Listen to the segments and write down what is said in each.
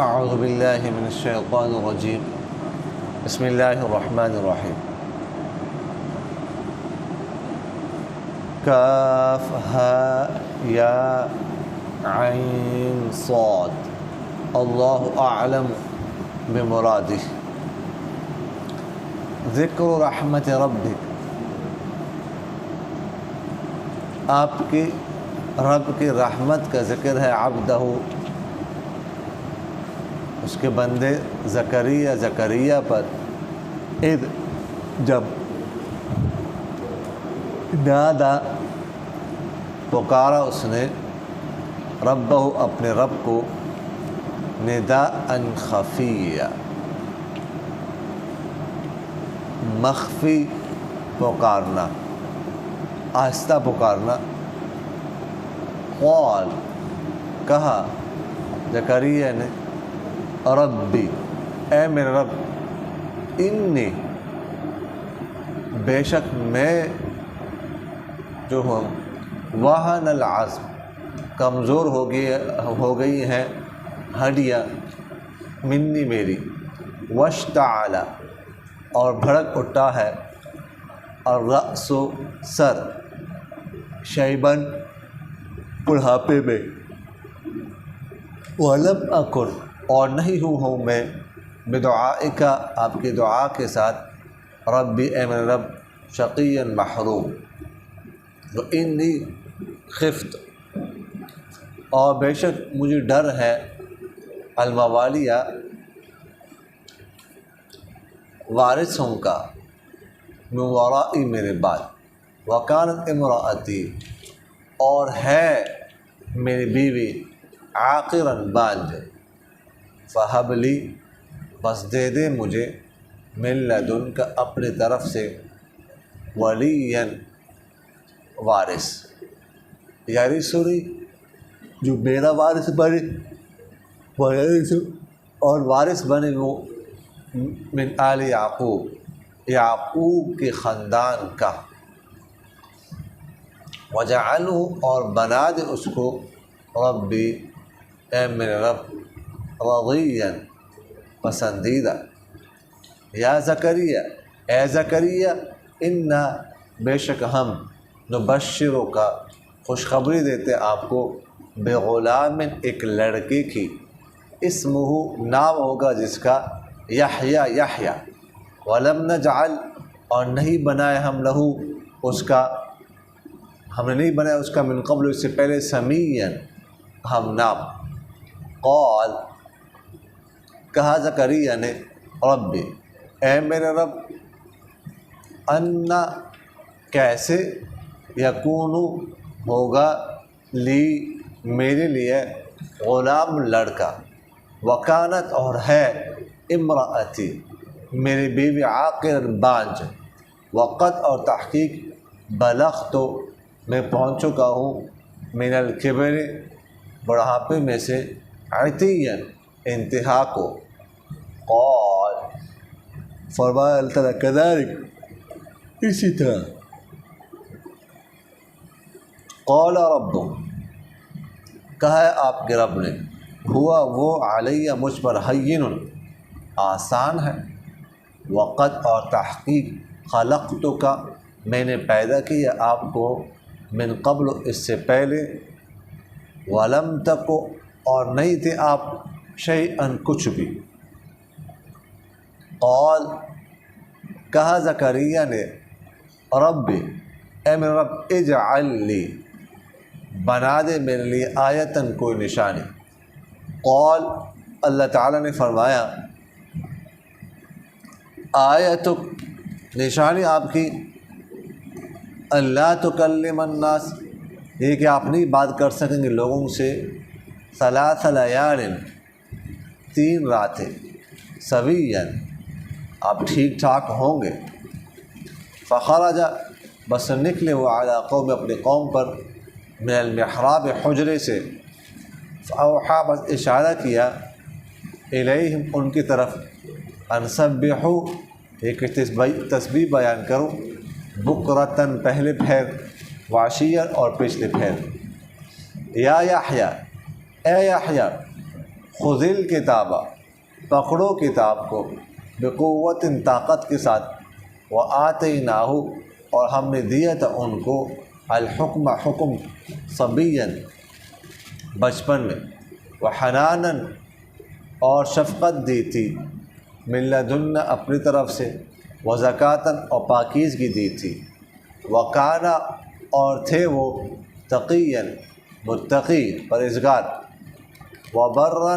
اعوذ باللہ من الشیطان الرجیم بسم اللہ الرحمن الرحیم کاف ہا یا عین صاد اللہ اعلم بمرادہ ذکر رحمت ربک، آپ کی رب کی رحمت کا ذکر ہے عبدہ، اس کے بندے زکریا پر، اذ جب نادا پکارا اس نے ربہ اپنے رب کو، نداء خفیہ مخفی پکارنا، آہستہ پکارنا، قال کہا زکریا نے ربی اے میرے رب، انی بے شک میں جو ہوں، وہن العظم کمزور ہو گئی ہیں ہڈیاں، منی میری، واشتعل اور بھڑک اٹھا ہے، الرأس سر، شیبن بڑھاپے میں، ولم اکن اور نہیں ہوں میں، بدعائک آپ کی دعا کے ساتھ، ربی اے میرے رب، شقیا محروم، وانی خفت اور بے شک مجھے ڈر ہے، الموالیہ وارثوں کا، من ورائی میرے بعد، وکانت امراتی اور ہے میری بیوی، عاقرا بانجھ، فہب لی بس دے دے مجھے، من لدنک اپنی طرف سے، ولیا وارث، یرثنی جو میرا وارث بنے، ویرث اور وارث بنے وہ، من آل یعقوب یعقوب کے خاندان کا، وجعلہ اور بنا دے اس کو، ربی اے میرے رب، رضیا پسندیدہ، یا زکریا اے زکریا، انا بے شک ہم، نبشروں کا خوشخبری دیتے آپ کو، بغلام ایک لڑکے کی، اسمہ نام ہوگا جس کا، یحییٰ، ولم نجعل اور نہیں بنائے ہم لہو اس کا، ہم نے نہیں بنایا اس کا، من قبل اس سے پہلے، سمیعا ہم نام، قال کہا زکریا نے ربی اے میرے رب، انا کیسے، یکون ہوگا، لی میرے لیے، غلام لڑکا، وکانت اور ہے، امراتی میری بیوی، عاقر بانجھ، وقت اور تحقیق، بلغت میں پہنچ چکا ہوں، من الکبر بڑھاپے میں سے، عتیا انتہا کو، قال فرمایا اللہ تعالیٰ کذالک اسی طرح، قال رب کہا ہے آپ کے رب نے، ہوا وہ، علیہ مجھ پر، ہین آسان ہے، وقت اور تحقیق، خلقتک میں نے پیدا کیا آپ کو، من قبل اس سے پہلے، ولم تک اور نہیں تھے آپ، شیئا کچھ بھی، قال کہا زکریا نے ربی اے میرے رب، اجعل لی بنا دے میرے لیے، آیتن کوئی نشانی، قال اللہ تعالیٰ نے فرمایا آیتک نشانی آپ کی، اللہ تکلم الناس یہ کہ آپ نہیں بات کر سکیں گے لوگوں سے، ثلاث لیال 3 راتیں، سویا آپ ٹھیک ٹھاک ہوں گے، فخرج بس نکلے وہ، علی قوم اپنے قوم پر، من المحراب حجرے سے، فاوحا بس اشارہ کیا، الیہم ان کی طرف، ان سبحوا ایک تسبیح بیان کرو، بکرتاً پہلے پھیر، وعشیاً اور پچھلے پھیر، یا یحییٰ، اے یحییٰ، خذ الکتاب، پکڑو کتاب کو، بقوت، طاقت کے ساتھ، وآتیناہ، اور ہم نے دیا تھا ان کو، الحکم، حکم، صبیا، بچپن میں، وحنانا، اور شفقت دی تھی، من لدن، اپنی طرف سے، وزکاتاً، اور پاکیزگی دی تھی، وکانا، اور تھے وہ، تقیا، متقی، پرہیزگار، وبرًا،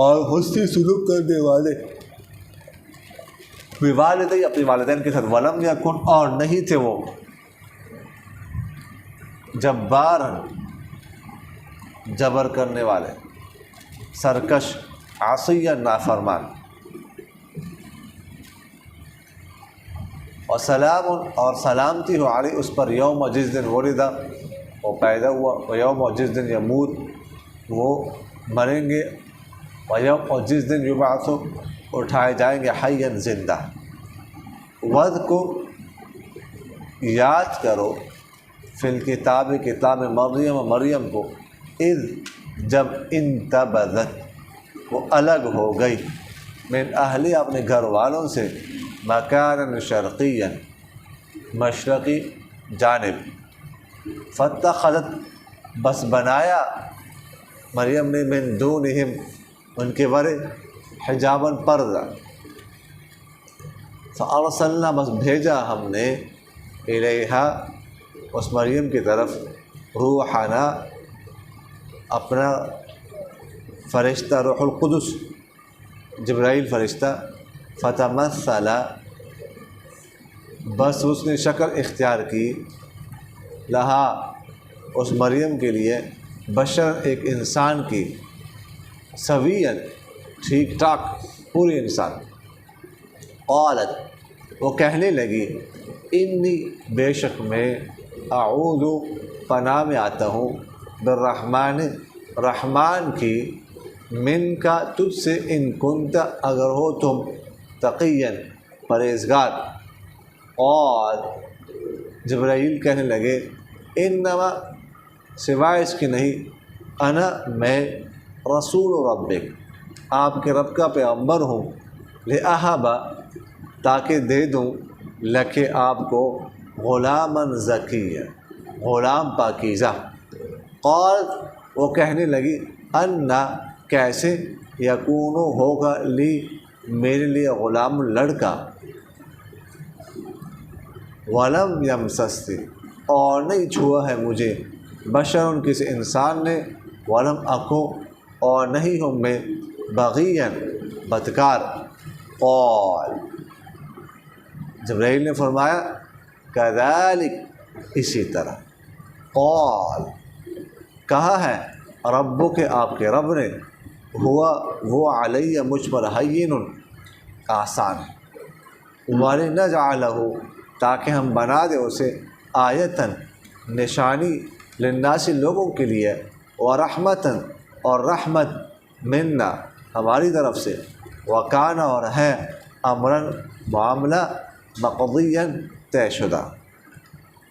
اور حسن سلوک کرنے والے، بوالدی، اپنے والدین کے ساتھ، ولم یکن، اور نہیں تھے وہ، جباراً، جبر کرنے والے، سرکش، عصیاً، نافرمان، اور سلام، اور سلامتی ہو علیہ، اس پر، یوم، جس دن ولدا، وہ پیدا ہوا، و یوم، جس دن یموت، وہ مریں گے، و یوم، اور جس دن یبعث، اٹھائے جائیں گے، حیا، زندہ۔ وَاذْكُرْ، یاد کرو، فی الکتاب، کتاب مریم، مریم کو، اذ، جب، انتبذت، وہ الگ ہو گئی، من اہلی، اپنے گھر والوں سے، مکانا شرقیا، مشرقی جانب، فاتخذت، بس بنایا مریم نے، من دونہم، ان کے ورے، حجاباً، پردہ، فارسلنا، بس بھیجا ہم نے، الیہا، اس مریم کی طرف، روحنا، اپنا فرشتہ، روح القدس، جبرائیل فرشتہ، فتمثل، بس اس نے شکل اختیار کی، لہا، اس مریم کے لیے، بشر، ایک انسان کی، سویاً، ٹھیک ٹھاک، پوری انسان، قالت، وہ کہنے لگی، انی، بے شک میں، اعوذ، پناہ میں آتا ہوں، بالرحمن، رحمان کی، من کا، تجھ سے، ان کنت، اگر ہو تم، تقیا، پرہیزگار، اور جبرائیل کہنے لگے، انما، سوائے اس کی نہیں، انا، میں، رسول ربک، آپ کے رب کا پیغمبر ہوں، لأہب، تاکہ دے دوں، لکھے، آپ کو، غلامً زکیّا، غلام پاکیزہ۔ قال، وہ کہنے لگی، انا، کیسے، یکون، ہوگا، لی، میرے لیے، غلام، لڑکا، ولم یمسسنی، اور نہیں چھوا ہے مجھے، بشر، کسی انسان نے، ولم اکو، اور نہیں ہوں میں، بغیًا، بدکار۔ قال، جبرائیل نے فرمایا، کذالک، اسی طرح، قال، کہا ہے، ربک، آپ کے رب نے، ہوا، وہ، علیہ، مجھ پر، ہین، آسان ہے، ولنجعلہ، تاکہ ہم بنا دیں اسے، آیتاً، نشانی، للناس، لوگوں کے لیے، ورحمتاً، اور رحمت، منا، ہماری طرف سے، وکان، اور ہے، امراً، معاملہ، مقضیاً، طے شدہ۔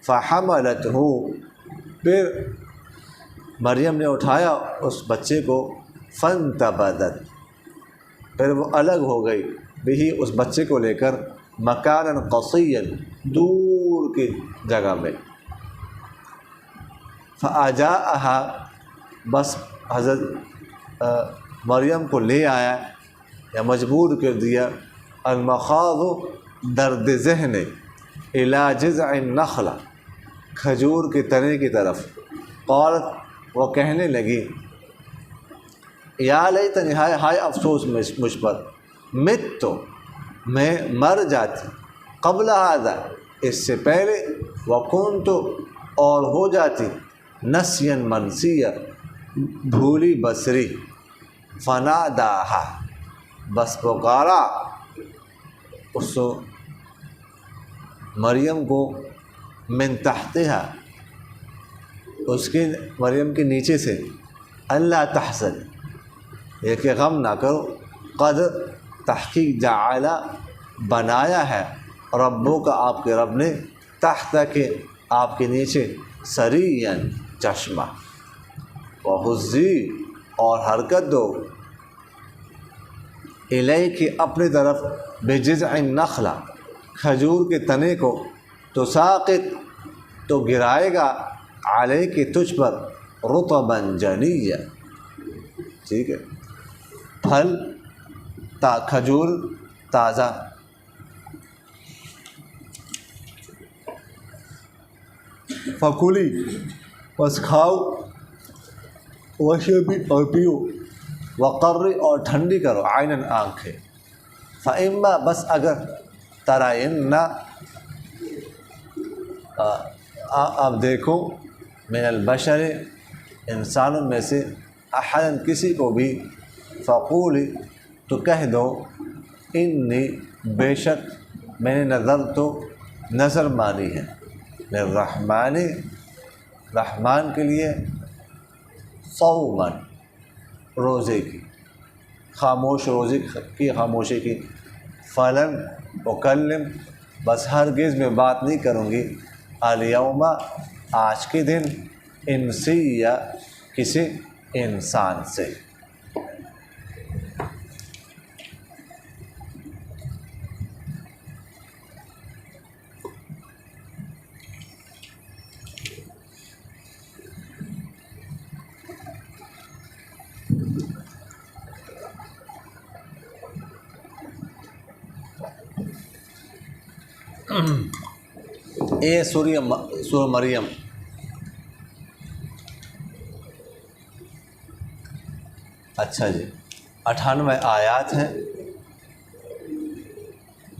فحملتہ، پھر مریم نے اٹھایا اس بچے کو، فانتبذت، پھر وہ الگ ہو گئی، بھی، اس بچے کو لے کر، مکانا قصیا، دور کی جگہ میں، فاجاءہا، بس حضرت مریم کو لے آیا یا مجبور کر دیا، المخاض، درد ذہن، الی جذع النخلہ، کھجور کے تنے کی طرف، قالت، وہ کہنے لگی، یا لیتنی، ہائے افسوس مجھ پر، مت، میں مر جاتی، قبل ھذا، اس سے پہلے، وکنت، اور ہو جاتی، نسیا منسیا، بھولی بسری، فناداہا، بس پکارا اس مریم کو، من تحتہا، اس کے، مریم کے نیچے سے، اللہ تحزن، یہ کہ غم نہ کرو، قد، تحقیق، جعل، بنایا ہے، ربو کا، آپ کے رب نے، تحت، کے، آپ کے نیچے، سرین چشمہ، وحزی اور حرکت دو، الیک اپنی طرف، بجذع النخلہ کھجور کے تنے کو، تساقط تو گرائے گا، علیک تجھ پر، رطبا جنیا، ٹھیک ہے، پھل کھجور تازہ، فکلی بس کھاؤ، وشربی اور پیو، وقرری اور ٹھنڈی کرو، عیناً آنکھیں، فاما بس اگر، ترین اب دیکھو، من البشر انسانوں میں سے، احدن کسی کو بھی، فقولی تو کہہ دو، انی بے شک میں نے نظر تو نظر مانی ہے، للرحمن رحمان کے لیے، صوماً روزے کی، خاموش روزے کی، خاموشی کی، فلن اکلم بس ہرگز میں بات نہیں کروں گی، الیوم آج کے دن، انسیہ کسی انسان سے۔ سورہ مریم، اچھا جی، 98 آیات ہیں،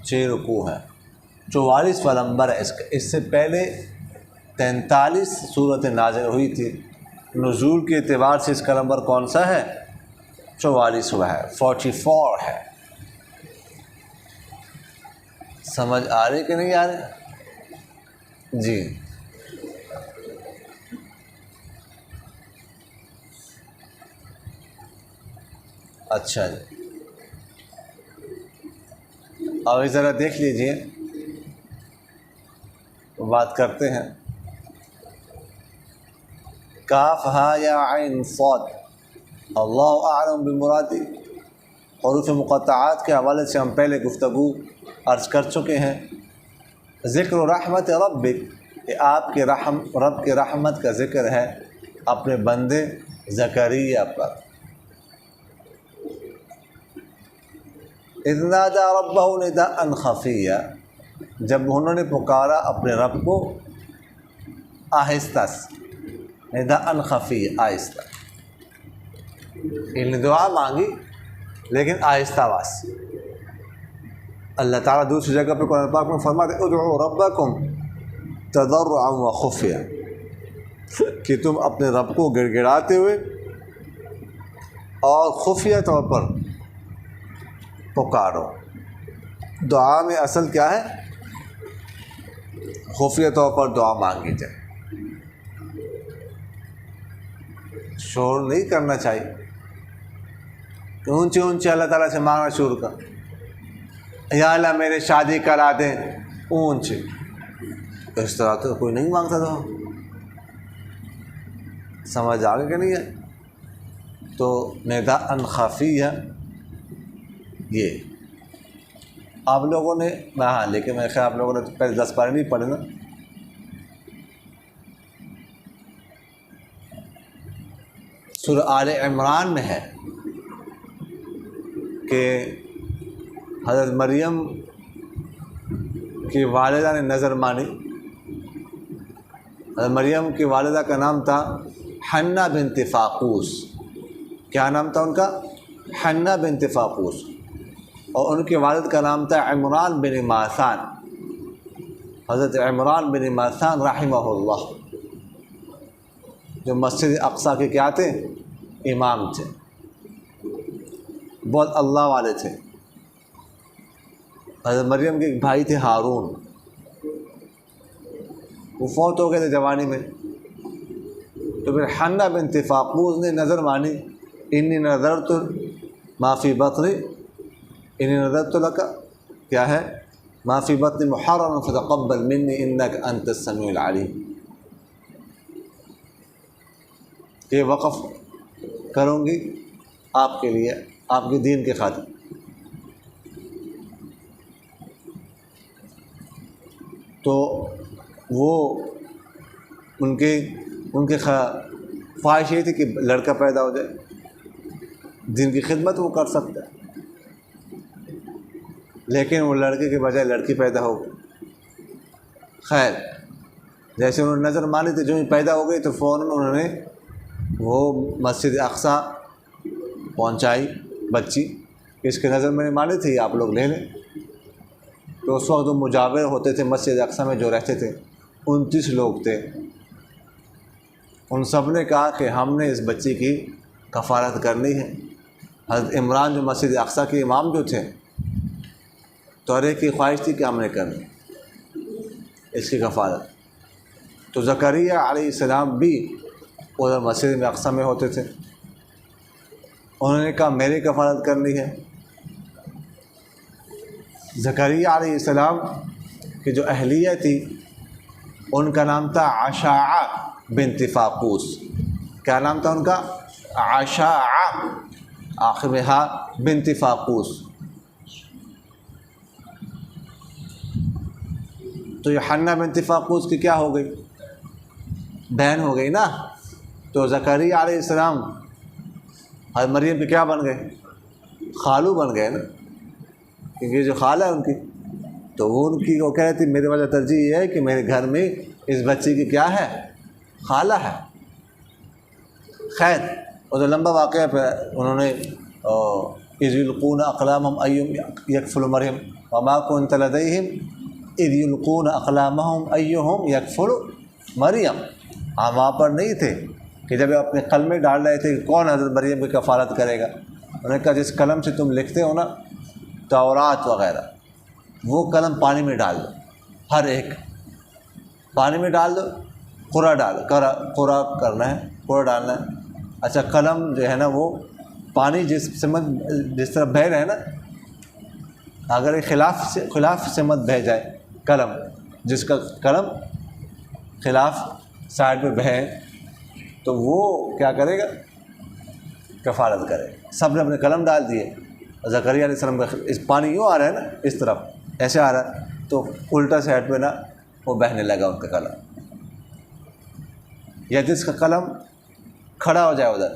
6 رکوع ہیں، 44 نمبر ہے اس کا۔ اس سے پہلے 43 صورت نازل ہوئی تھی، نزول کے اعتبار سے اس کا نمبر کون سا ہے؟ 44 ہے، 44 ہے۔ سمجھ آ رہی کہ نہیں آ رہی؟ جی، اچھا جی، اب ذرا دیکھ لیجئے، بات کرتے ہیں، کاف ہا یا عین صاد، اللہ اعلم بمرادی، حروف مقطعات کے حوالے سے ہم پہلے گفتگو عرض کر چکے ہیں۔ ذکر رحمت ربک، کہ آپ کے رب کے رحمت کا ذکر ہے اپنے بندے زکریا پر۔ اذ نادى ربہ نداء خفیا، جب انہوں نے پکارا اپنے رب کو آہستہ سے، نداء خفیا، آہستہ، انہوں نے دعا مانگی لیکن آہستہ آواز سے۔ اللہ تعالیٰ دوسری جگہ پہ قرآن پاک میں فرماتے ہیں ادعوا ربکم تضرعا وخفیا، کہ تم اپنے رب کو گڑ گڑاتے ہوئے اور خفیہ طور پر پکارو۔ دعا میں اصل کیا ہے؟ خفیہ طور پر دعا مانگی جائے، شور نہیں کرنا چاہیے، اونچے اونچے اللہ تعالیٰ سے مانگنا شروع کر، یا اللہ میرے شادی کرا دیں، اونچے، اس طرح تو کوئی نہیں مانگتا تھا۔ سمجھ آگے کہ نہیں ہے؟ تو نداء خفیہ یہ آپ لوگوں نے، ہاں لیکن میرے خیال آپ لوگوں نے تو پہلے 10 پارے نہیں پڑھے نا۔ سورہ آل عمران میں ہے کہ حضرت مریم کی والدہ نے نظر مانی۔ حضرت مریم کی والدہ کا نام تھا حنہ بنت فاقوس۔ کیا نام تھا ان کا؟ حنہ بنت فاقوس، اور ان کے والد کا نام تھا عمران بن ماسان، حضرت عمران بن ماسان رحمہ اللہ، جو مسجد اقصیٰ کے کیا تھے؟ امام تھے، بہت اللہ والے تھے۔ حضرت مریم کے ایک بھائی تھے ہارون، وہ فوت ہو گئے تھے جوانی میں، تو پھر حنہ بنت فاقوس نے نظر مانی، انی نظرت ما فی بطنی، انی نظرت لک، کیا ہے؟ ما فی بطنی محررا فتقبل منی انک انت السمیع العلیم۔ یہ وقف کروں گی آپ کے لیے، آپ کے دین کے خاطر۔ تو وہ ان کی خواہش یہ تھی کہ لڑکا پیدا ہو جائے، دین کی خدمت وہ کر سکتا ہے، لیکن وہ لڑکے کے بجائے لڑکی پیدا ہو گئی۔ خیر، جیسے انہوں نے نظر مانی تھی، جو ہی پیدا ہو گئی تو فوراً انہوں نے وہ مسجد اقصیٰ پہنچائی بچی، اس کی نظر میں نے مانی تھی، آپ لوگ لے لیں۔ تو اس وقت جو مجاور ہوتے تھے مسجد اقصیٰ میں جو رہتے تھے 29 لوگ تھے، ان سب نے کہا کہ ہم نے اس بچی کی کفالت کرنی ہے۔ حضرت عمران جو مسجد اقصیٰ کے امام جو تھے، تو ہر ایک کی خواہش تھی کہ ہم نے کرنی اس کی کفالت۔ تو زکریا علیہ السلام بھی ادھر مسجد اقصیٰ میں ہوتے تھے، انہوں نے کہا میری کفالت کرنی ہے۔ زکریا علیہ السلام کی جو اہلیہ تھی ان کا نام تھا عشاعہ بنت فاقوس۔ کیا نام تھا ان کا؟ عشاعہ، آخر میں ہا بنت فاقوس۔ تو یہ حنہ بنت فاقوس کی کیا ہو گئی؟ بہن ہو گئی نا۔ تو زکریا علیہ السلام حضرت مریم کے کیا بن گئے؟ خالو بن گئے نا، کیونکہ جو خالہ ہے ان کی، تو وہ کہہ رہی تھی میری وجہ ترجیح یہ ہے کہ میرے گھر میں اس بچی کی کیا ہے؟ خالہ ہے۔ خیر، وہ تو لمبا واقعہ پہ انہوں نے اذ یلقون اقلامہم ایہم یکفل مریم وما کنت لدیہم اذ یلقون اقلامہم ایہم یکفل مریم۔ آپ وہاں پر نہیں تھے کہ جب اپنے قلمیں ڈال رہے تھے کہ کون حضرت مریم کی کفالت کرے گا۔ انہوں نے کہا جس قلم سے تم لکھتے ہو نا تورات وغیرہ، وہ قلم پانی میں ڈال دو، ہر ایک پانی میں ڈال دو، قرآ قرآ کرنا ہے، قرآ ڈالنا ہے۔ اچھا، قلم جو ہے نا وہ پانی جس طرح بہہ رہے ہیں نا، اگر خلاف سمت بہہ جائے قلم، جس کا قلم خلاف سائڈ پہ بہے تو وہ کیا کرے گا؟ کفالت کرے گا۔ سب نے اپنے قلم ڈال دیے، زکریا علیہ السلام کا اس پانی یوں آ رہا ہے نا، اس طرف ایسے آ رہا ہے، تو الٹا سائڈ پہ نا وہ بہنے لگا ان کا قلم، یا جس کا قلم کھڑا ہو جائے ادھر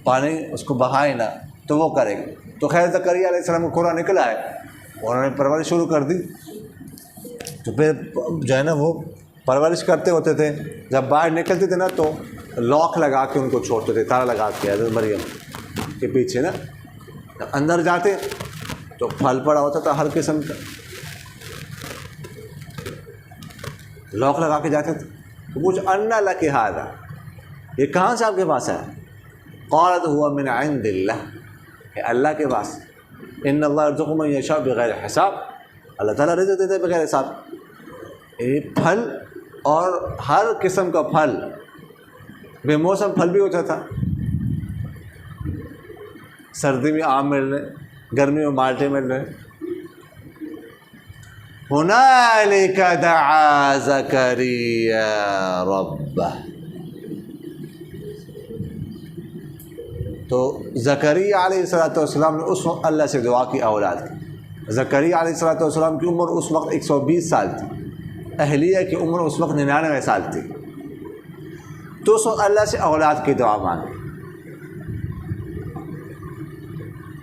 پانی اس کو بہائے نا تو وہ کرے گا۔ تو خیر زکریا علیہ السلام کو قرآن نکلا ہے، انہوں نے پرورش شروع کر دی۔ تو پھر جو ہے نا وہ پرورش کرتے ہوتے تھے، جب باہر نکلتے تھے نا تو لاک لگا کے ان کو چھوڑتے تھے، تالا لگا کے حضرت مریم کے پیچھے نا۔ اندر جاتے تو پھل پڑا ہوتا تھا ہر قسم کا، لاک لگا کے جاتے تھے۔ تو کچھ انا لک ھذا، یہ کہاں سے آپ کے پاس ہے؟ قالت هو من عند اللہ، کہ اللہ کے پاس، ان اللہ یرزق من یشاء بغیر حساب، اللہ تعالیٰ رزق دیتے بغیر حساب۔ یہ پھل اور ہر قسم کا پھل، بے موسم پھل بھی ہوتا تھا، سردی میں آم مل رہے، گرمی میں مالٹے مل رہے۔ ہنالک دعا زکریا ربہ، تو زکریا علیہ السلام نے اس وقت اللہ سے دعا کی اولاد کی۔ زکریا علیہ السلام کی عمر اس وقت 120 سال تھی، اہلیہ کی عمر اس وقت 99 سال تھی، تو اس وقت اللہ سے اولاد کی دعا مانگی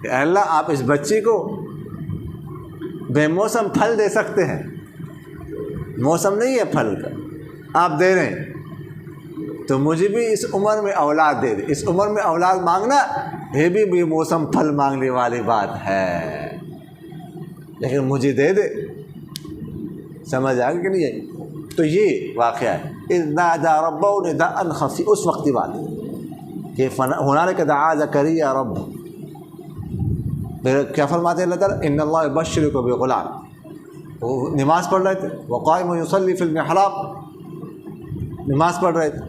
کہ اللہ آپ اس بچی کو بے موسم پھل دے سکتے ہیں، موسم نہیں ہے پھل کا، آپ دے رہے ہیں، تو مجھے بھی اس عمر میں اولاد دے دے۔ اس عمر میں اولاد مانگنا یہ بھی بے موسم پھل مانگنے والی بات ہے، لیکن مجھے دے دے۔ سمجھ آ گئی کہ نہیں ہے؟ تو یہ واقعہ ہے، اذ نادى ربه نداء خفی، اس وقت کی بات ہے کہ ہنالک دعا زکریا رب۔ پھر کیا فرماتے ہیں اللہ تعالیٰ؟ ان اللہ یبشرک بغلام، وہ نماز پڑھ رہے تھے، وقائم یصلی فی المحراب، نماز پڑھ رہے تھے،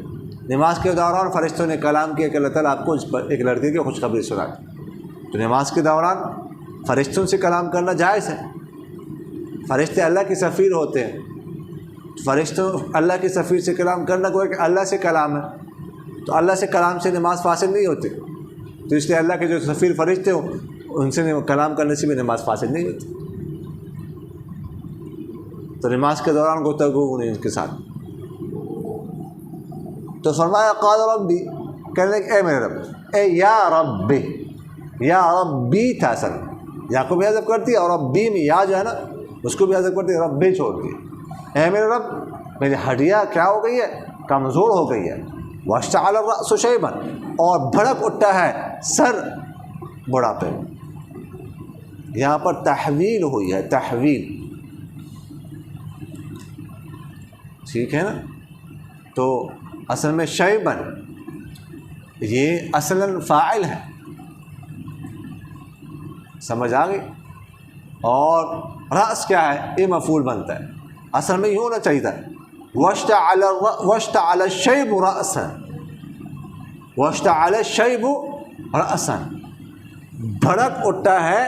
نماز کے دوران فرشتوں نے کلام کیا کہ اللہ تعالیٰ آپ کو ایک لڑکے کی خوشخبری سنائے۔ تو نماز کے دوران فرشتوں سے کلام کرنا جائز ہے، فرشتے اللہ کے سفیر ہوتے ہیں، فرشتوں اللہ کے سفیر سے کلام کرنا کوئی کہ اللہ سے کلام ہے، تو اللہ سے کلام سے نماز فاصل نہیں ہوتی، تو اس لیے اللہ کے جو سفیر فرشتے ہوں ان سے کلام کرنے سے بھی نماز فاصل نہیں ہوتی، تو نماز کے دوران گفتگو نہیں ان کے ساتھ۔ تو فرمایا قال ربی، کہنے لگے اے میرے رب، اے یا ربی، یا ربی تھا اصل، یا کو بھی حذف کرتی ہے اور ربی میں یا جو ہے نا اس کو بھی حذف کرتی ہے، ربی چھوڑ دی، اے میرے رب میری ہڈیاں کیا ہو گئی ہے، کمزور ہو گئی ہے، واشتعل الرأس شیبا، اور بھڑک اٹھا ہے سر بڑھاپے میں۔ یہاں پر تحویل ہوئی ہے، تحویل، ٹھیک ہے نا، تو اصل میں شیبن یہ اصلاً فاعل ہے، سمجھ آ گئی، اور رأس کیا ہے، یہ مفعول بنتا ہے، اصل میں یہ ہونا چاہیے تھا واشتعل الشیب رأسا، واشتعل الشیب رأسا، بھڑک اٹھا ہے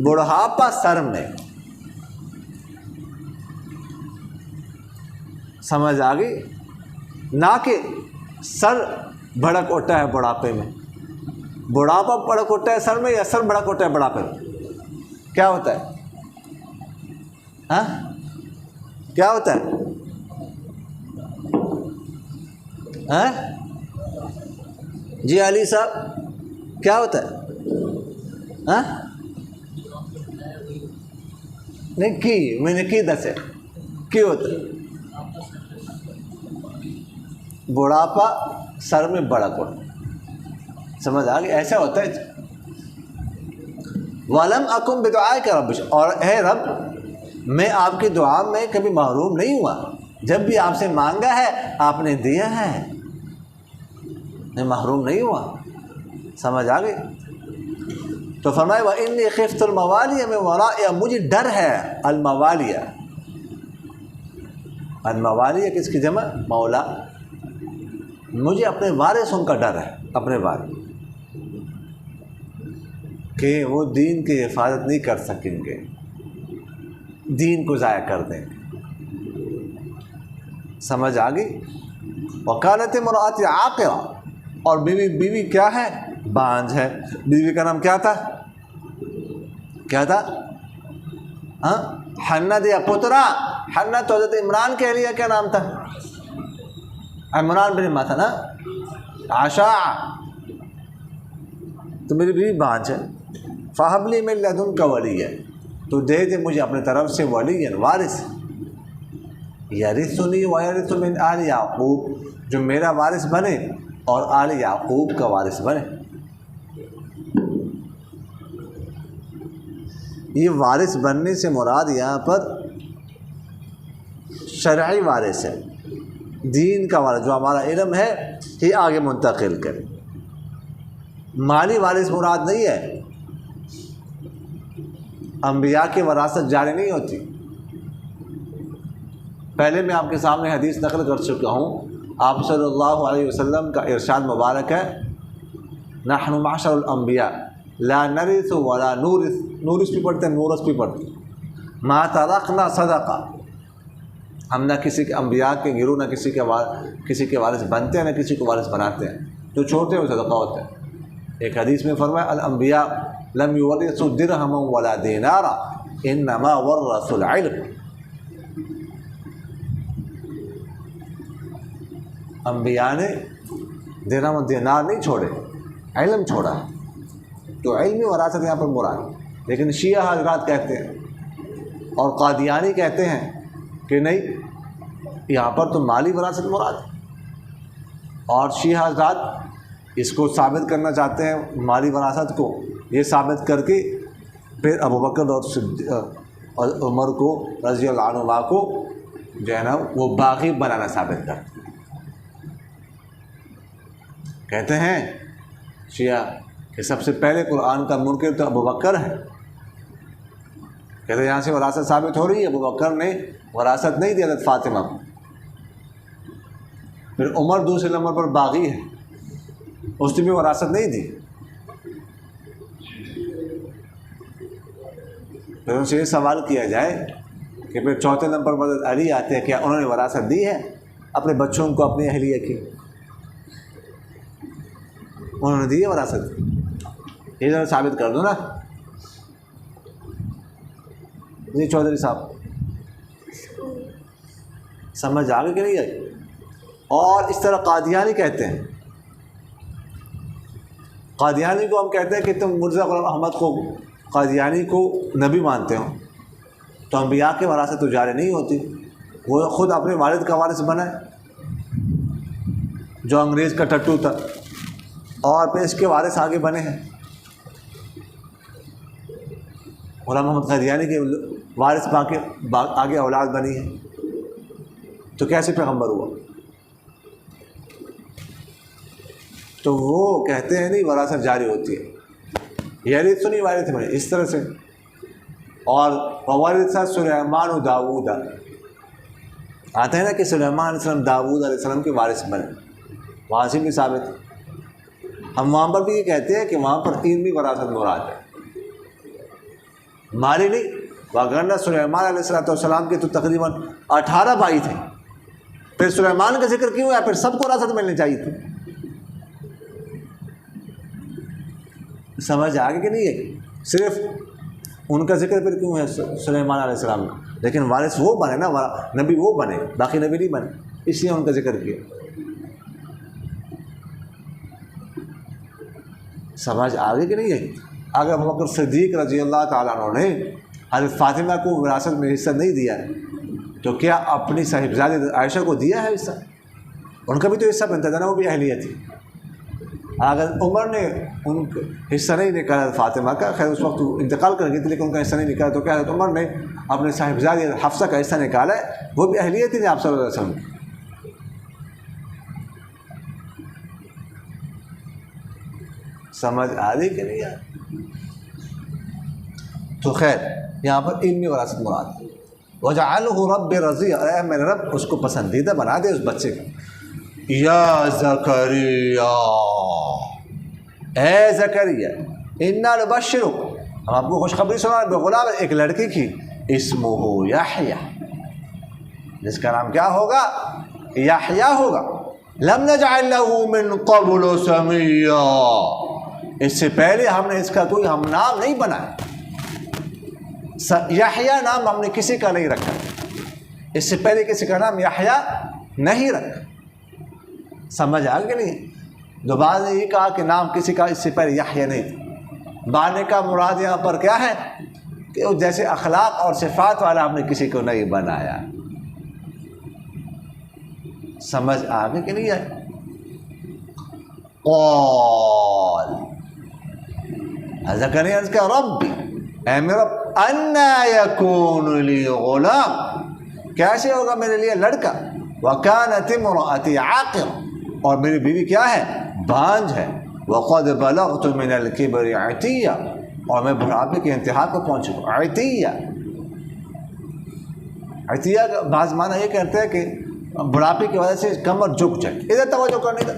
بڑھاپا سر میں، سمجھ آ گئی، نہ کہ سر بھڑک اٹھا ہے بڑھاپے میں، بڑھاپا بھڑک اٹھا ہے سر میں یا سر بھڑک اٹھا ہے بڑھاپے میں، کیا ہوتا ہے، ہاں کیا ہوتا ہے، ہاں جی علی صاحب کیا ہوتا ہے، ہاں نہیں کی میں نے کی دسے کی ہوتا ہے، بڑھاپا سر میں بڑھک اٹھا، سمجھ آ گئی، ایسا ہوتا ہے۔ وَلَمْ أَكُنْ بِدُعَائِكَ رَبِّ، اور اے رب میں آپ کی دعا میں کبھی محروم نہیں ہوا، جب بھی آپ سے مانگا ہے آپ نے دیا ہے، میں محروم نہیں ہوا، سمجھ آ گئی۔ تو فرمایا وَإِنِّي خِفْتُ الْمَوَالِيَ مِنْ وَرَائِي، مجھے ڈر ہے، الموالیہ، الموالیہ کس کی جمع، مولا، مجھے اپنے وارثوں کا ڈر ہے، اپنے وارث کہ وہ دین کی حفاظت نہیں کر سکیں گے، دین کو ضائع کر دیں گے، سمجھ آ گئی۔ وکالت امرأتی عاقرہ، اور بیوی کیا ہے، بانجھ ہے، بیوی کا نام کیا تھا، کیا تھا، ہاں حنہ دیا پترا، حنہ تو حضرت عمران کے لیے کیا نام تھا، عمران بن ماں تھا نا، عشاء، تو میری بیوی بانجھ ہے، فہب لی من لدنک ولیہ، تو دے دے مجھے اپنے طرف سے ولی وارث، یرثنی ویرث من آل یعقوب، جو میرا وارث بنے اور آل یعقوب کا وارث بنے۔ یہ وارث بننے سے مراد یہاں پر شرعی وارث ہے، دین کا وارث، جو ہمارا علم ہے یہ آگے منتقل کرے، مالی وارث مراد نہیں ہے، انبیاء کی وراثت جاری نہیں ہوتی۔ پہلے میں آپ کے سامنے حدیث نقل کر چکا ہوں، آپ صلی اللہ علیہ وسلم کا ارشاد مبارک ہے، نحن معشر الانبیاء لا نرث ولا نورث، نورث بھی پڑھتے ہیں نورث بھی پڑھتے ہیں، ما ترکنا صدقہ، ہم نہ کسی کے انبیاء کے گروہ نہ کسی کے وارث بنتے ہیں نہ کسی کو وارث بناتے ہیں، جو چھوٹے وہ صدقہ ہوتے ہیں۔ ایک حدیث میں فرمایا الانبیاء لم یورثوا درہما ولا دینارا انما ورثوا العلم، انبیاء نے درہم و دینار نہیں چھوڑے، علم چھوڑا ہے، تو علمی وراثت یہاں پر مراد۔ لیکن شیعہ حضرات کہتے ہیں اور قادیانی کہتے ہیں کہ نہیں، یہاں پر تو مالی وراثت مراد ہے، اور شیعہ حضرات اس کو ثابت کرنا چاہتے ہیں مالی وراثت کو، یہ ثابت کر کے پھر ابوبکر اور عمر کو رضی اللہ عنہ کو جو ہے نا وہ باغی بنانا ثابت کرتے ہیں۔ کہتے ہیں شیعہ کہ سب سے پہلے قرآن کا منکر تو ابوبکر ہے، کہتے ہیں یہاں سے وراثت ثابت ہو رہی ہے، ابوبکر نے وراثت نہیں دی حضرت فاطمہ کو، پھر عمر دوسرے نمبر پر باغی ہے، اس نے بھی وراثت نہیں دی، پھر ان سے یہ سوال کیا جائے کہ پھر چوتھے نمبر پر علی آتے ہیں، کیا انہوں نے وراثت دی ہے اپنے بچوں کو، اپنی اہلیہ کی؟ انہوں نے دی ہے وراثت، یہ ذرا ثابت کر دو نا جی چودھری صاحب، سمجھ آ گئی کہ نہیں آئی؟ اور اس طرح قادیانی کہتے ہیں، قادیانی کو ہم کہتے ہیں کہ تم مرزا غلام احمد کو قادیانی کو نبی مانتے ہو، تو انبیاء کی وراثت تو جاری نہیں ہوتی، وہ خود اپنے والد کا وارث بنا ہے جو انگریز کا ٹٹو تھا، اور پھر اس کے وارث آگے بنے ہیں، غلام محمد قادیانی کے وارث باقی آگے اولاد بنی ہے، تو کیسے پیغمبر ہوا؟ تو وہ کہتے ہیں نہیں وراثت جاری ہوتی ہے، یعنی تو نہیں وارث بنے اس طرح سے۔ اور وارث سلیمان و داؤد آتا ہے نا کہ سلیمان علیہ السلام داؤد علیہ السلام کے وارث بنے، وہاں سے بھی ثابت ہے۔ ہم وہاں پر بھی یہ کہتے ہیں کہ وہاں پر علمی وراثت مراد ہے، مالی نہیں، وگرنہ سلیمان علیہ السلام کے تو تقریباً 18 بھائی تھے، پھر سلیمان کا ذکر کیوں ہے؟ پھر سب کو وراثت ملنی چاہیے تھی، سمجھ آگے کہ نہیں ہے؟ صرف ان کا ذکر پھر کیوں ہے سلیمان علیہ السلام کا؟ لیکن وارث وہ بنے نا، نبی وہ بنے، باقی نبی نہیں بنے، اس لیے ان کا ذکر کیا۔ سمجھ آگے کہ نہیں ہے؟ اگر ابوبکر صدیق رضی اللہ تعالیٰ عنہ نے حضرت فاطمہ کو وراثت میں حصہ نہیں دیا تو کیا اپنی صاحبزادی عائشہ کو دیا ہے حصہ؟ ان کا بھی تو حصہ بنتا تھا نا، وہ بھی اہلیت تھی۔ اگر عمر نے ان کا حصہ نہیں نکالا فاطمہ کا، خیر اس وقت انتقال کر گئی تھی لیکن ان کا حصہ نہیں نکالا، تو کیا حضرت عمر نے اپنے صاحبزادی حفصہ کا حصہ نکالا ہے، وہ بھی اہلیت تھی آپ صلی اللہ علیہ وسلم کی۔ سمجھ آ رہی کہ نہیں آ رہی؟ تو خیر یہاں پر علمی وراثت مراد ہے۔ وَجَعَلْهُ رَبِّ رَضِيًّا، اے میرے رب اس کو پسندیدہ بنا دے اس بچے کو۔ یا زکریا، اے زکریا، اِنَّا نُبَشِّرُكَ، ہم آپ کو خوشخبری سنا بغلام، ایک لڑکی کی، اسمہ یحییٰ، جس کا نام کیا ہوگا؟ یحییٰ ہوگا۔ لم نجعل له من قبل سمیا، اس سے پہلے ہم نے اس کا کوئی ہم نام نہیں بنایا، یحییٰ نام ہم نے کسی کا نہیں رکھا، اس سے پہلے کسی کا نام یحییٰ نہیں رکھا۔ سمجھ آ گئی نہیں؟ دوبارہ نے یہ کہا کہ نام کسی کا اس سے پہلے یحییٰ نہیں تھا، بانے کا مراد یہاں پر کیا ہے کہ جیسے اخلاق اور صفات والا ہم نے کسی کو نہیں بنایا۔ سمجھ آ گئی کہ نہیں آئی؟ قال، زکریا نے کہا ربی، اے میرے رب، انا یکون لی غلام، کیسے ہوگا میرے لیے لڑکا، وکانت امرأتی عاقر، اور میری بیوی کیا ہے؟ بانجھ ہے، وقد بلغت من الکبر عتیہ، اور میں بڑھاپے کے انتہا کو پہنچ چکا۔ عتیہ، عتیہ کا بعض معنی یہ کہتے ہیں کہ بڑھاپے کی وجہ سے کمر جھک جائے، ادھر توجہ کرنے کا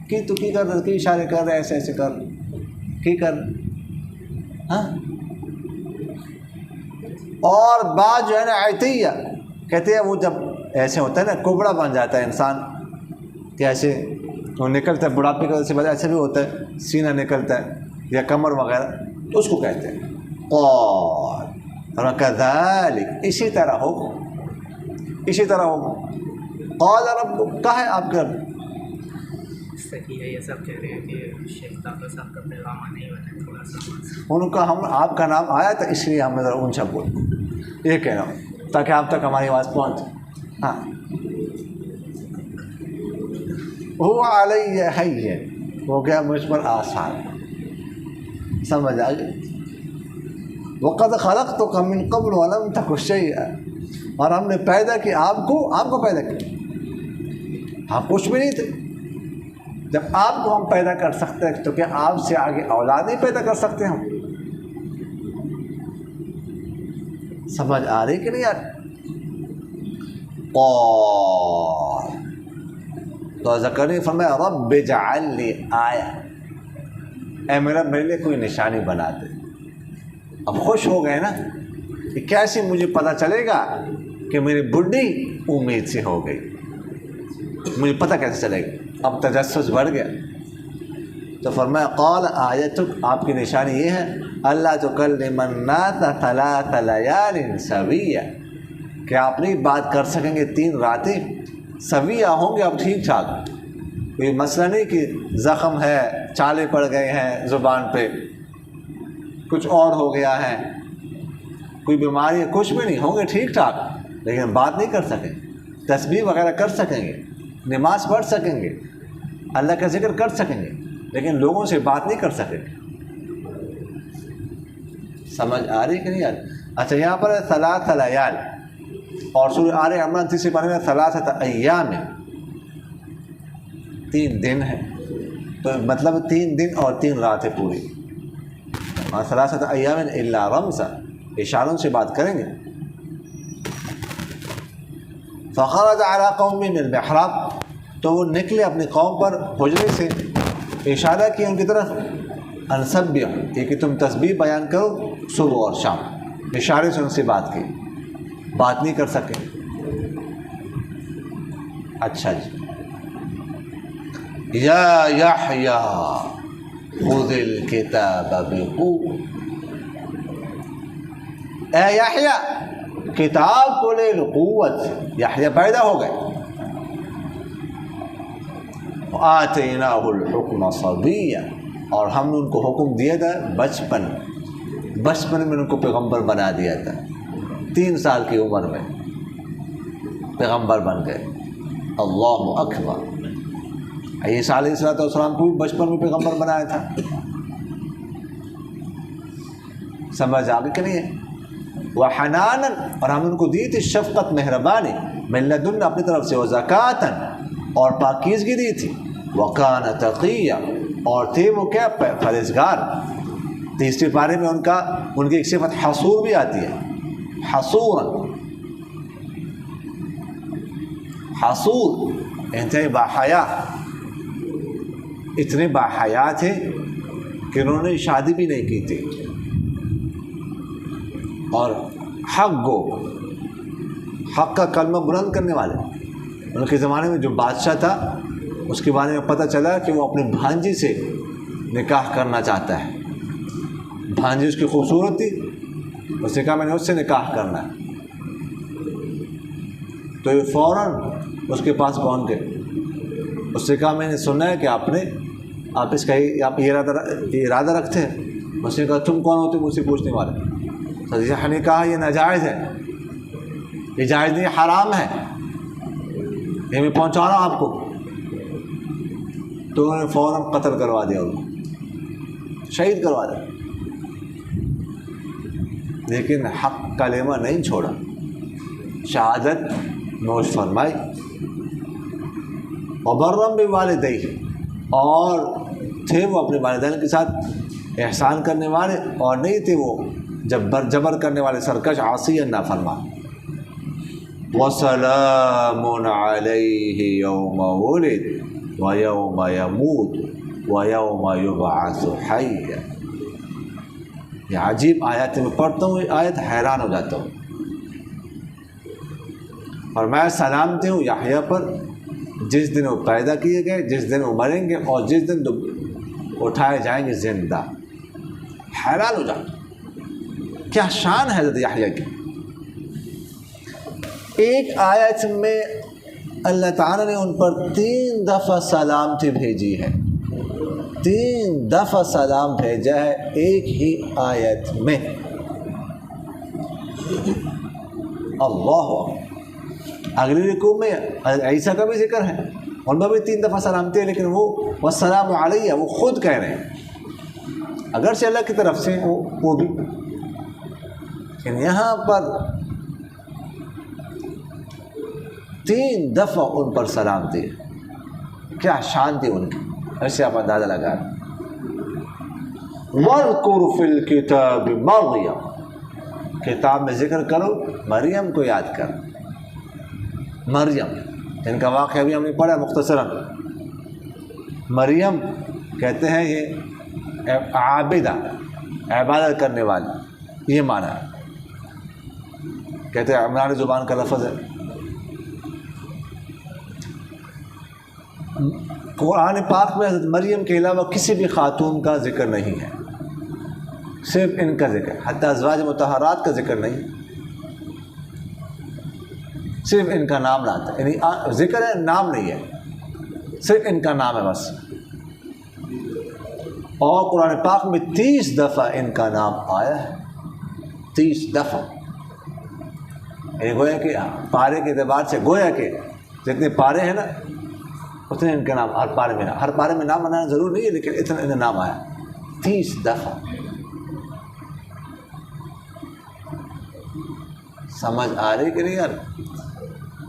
کی تو کی کر رہے، کی اشارے کر رہے، ایسے ایسے کر کی کر رہے، ہاں۔ اور بعض جو ہے نا عتیہ کہتے ہیں وہ جب ایسے ہوتا ہے نا کبڑا بن جاتا ہے انسان، کہ ایسے وہ نکلتا ہے بڑھاپے کی وجہ سے، وجہ ایسے بھی ہوتا ہے سینہ نکلتا ہے یا کمر وغیرہ، تو اس کو کہتے ہیں قال کذالک، اسی طرح ہو، اسی طرح ہو۔ قال رب، کہا ہے آپ کا یہ سب کہہ رہے ہیں کہ شیخ طاہر صاحب کا پیغام آنے والا ہے، تھوڑا سا ان کا ہم آپ کا نام آیا تھا اس لیے ہم ذرا اونچا بول یہ کہہ رہا ہوں تاکہ آپ تک ہماری آواز پہنچ۔ ہاں، هو علیہ ہین، ہو گیا مجھ پر آسان، سمجھ آ گئی۔ وقد خلقتک من قبل ولم تک شیئا، اور ہم نے پیدا کیا آپ کو پیدا کیا، آپ کچھ بھی نہیں تھے۔ جب آپ کو ہم پیدا کر سکتے ہیں تو کیا آپ سے آگے اولاد نہیں پیدا کر سکتے ہم؟ سمجھ آ رہی کہ نہیں یار؟ قال، تو زکریا فرمایا رب اجعل لی آیہ، اے میرے لیے کوئی نشانی بنا دے۔ اب خوش ہو گئے نا کہ کیسے مجھے پتہ چلے گا کہ میری بڈھی امید سے ہو گئی، مجھے پتہ کیسے چلے گا؟ اب تجسس بڑھ گیا، تو فرمایا قال آیتک، آپ کی نشانی یہ ہے اللہ تکلم الناس ثلاث لیال سویہ، کہ آپ نہیں بات کر سکیں گے 3 راتیں سویہ ہوں گے اب ٹھیک ٹھاک، کوئی مسئلہ نہیں کہ زخم ہے، چالے پڑ گئے ہیں زبان پہ، کچھ اور ہو گیا ہے، کوئی بیماری ہے، کچھ بھی نہیں، ہوں گے ٹھیک ٹھاک لیکن بات نہیں کر سکیں، تسبیح وغیرہ کر سکیں گے، نماز پڑھ سکیں گے، اللہ کا ذکر کر سکیں گے لیکن لوگوں سے بات نہیں کر سکیں گے۔ سمجھ آ رہی کہ نہیں آ رہی؟ اچھا یہاں پر ثلاث لیال، اور سورہ آل عمران 3 پارے میں ثلاثۃ ایام، 3 دن ہیں، تو مطلب 3 دن اور 3 راتیں پوری، اور ثلاثۃ ایام الا رمزا، اشاروں سے بات کریں گے۔ فخرج علی قوم من المحراب، تو وہ نکلے اپنی قوم پر حجرے سے، اشارہ کیا ان کی طرف ان سبح، یہ کہ تم تسبیح بیان کرو صبح اور شام، اشارے سے ان سے بات کی، بات نہیں کر سکے۔ اچھا جی، یا یحییٰ خذ الکتاب بقوة، اے یحییٰ کتاب کو لے لو، قوت، یحییٰ پیدا ہو گئے۔ آتیناہ الحکم صبیا، اور ہم نے ان کو حکم دیا تھا بچپن میں ان کو پیغمبر بنا دیا تھا، 3 سال کی عمر میں پیغمبر بن گئے۔ اللہ اکبر، عیسیٰ علیہ السلام کو بھی بچپن میں پیغمبر بنایا تھا، سمجھ آگے کہ نہیں ہے؟ وحنانا، اور ہم ان کو دی تھی شفقت، مہربانی، من لدن، اپنی طرف سے، وزکاۃً، اور پاکیزگی دی تھی، وکان تقیہ، اور تھے وہ کیا، پرہیزگار۔ 3 پارے میں ان کی ایک صفت حصور بھی آتی ہے، حصوراً، حصور انتہائی باحیا، اتنے باحیا تھے کہ انہوں نے شادی بھی نہیں کی تھی، اور حق گو، حق کا کلمہ بلند کرنے والے۔ ان کے زمانے میں جو بادشاہ تھا اس کے بارے میں پتہ چلا کہ وہ اپنی بھانجی سے نکاح کرنا چاہتا ہے، بھانجی اس کی خوبصورت تھی، اس نے کہا میں نے اس سے نکاح کرنا ہے، تو یہ فوراً اس کے پاس پہنچ گئے، اس سے کہا میں نے سنا ہے کہ آپ اس کا آپ یہ ارادہ رکھتے ہیں۔ اس نے کہا تم کون ہوتے مجھ سے پوچھنے والے؟ صحیح نے کہا یہ ناجائز ہے، یہ جائز نہیں، حرام ہے، یہ میں پہنچا رہا ہوں آپ کو۔ تو انہوں نے فوراً قتل کروا دیا، ان کو شہید کروا دیا، لیکن حق کلمہ نہیں چھوڑا، شہادت نوش فرمائی۔ وبرم بوالدیہ، اور تھے وہ اپنے والدین کے ساتھ احسان کرنے والے، اور نہیں تھے وہ جبر کرنے والے، سرکش، عاصی، نافرمان۔ وسلام علیہ یوم ولد ویوم یموت ویوم یبعث حیا۔ یہ عجیب آیت میں پڑھتا ہوں، یہ آیت حیران ہو جاتا ہوں، اور میں سلامتی ہوں یحییٰ پر، جس دن وہ پیدا کیے گئے، جس دن وہ مریں گے، اور جس دن اٹھائے جائیں گے زندہ۔ حیران ہو جاتا ہوں، کیا شان ہے حضرت یحییٰ کی۔ ایک آیت میں اللہ تعالیٰ نے ان پر 3 دفعہ سلامتی بھیجی ہے، 3 دفعہ سلام بھیجا ہے ایک ہی آیت میں۔ اللہ، اگلی رکوع میں عیسیٰ کا بھی ذکر ہے، ان میں بھی 3 دفعہ سلامتی ہے، لیکن وہ والسلام علیہ وہ خود کہہ رہے ہیں، اگرچہ اللہ کی طرف سے وہ بھی، لیکن یہاں پر 3 دفعہ ان پر سلامتی ہے، کیا شان تھی ان کی، ایسے آپ اندازہ لگا۔ وَاذْكُرْ فِي الْكِتَابِ مَرْيَمَ، کتاب میں ذکر کرو مریم کو یاد کر، مریم جن کا واقعہ بھی ہم نے پڑھا مختصراً۔ مریم کہتے ہیں یہ عابدہ، عبادت کرنے والی، یہ معنی ہے، کہتے ہیں عمران زبان کا لفظ ہے۔ قرآن پاک میں حضرت مریم کے علاوہ کسی بھی خاتون کا ذکر نہیں ہے، صرف ان کا ذکر، حتیٰ ازواج مطہرات کا ذکر نہیں، صرف ان کا نام لاتا ہے، یعنی ذکر ہے، نام نہیں ہے، صرف ان کا نام ہے بس۔ اور قرآن پاک میں 30 دفعہ ان کا نام آیا ہے، 30 دفعہ، یعنی گویا کہ پارے کے اعتبار سے گویا کہ جتنے پارے ہیں نا اتنے ان کا نام ہر پارے میں نام بنانا ضرور نہیں ہے، لیکن اتنا ان کا نام آیا 30 دفعہ۔ سمجھ آ رہی کہ نہیں یار؟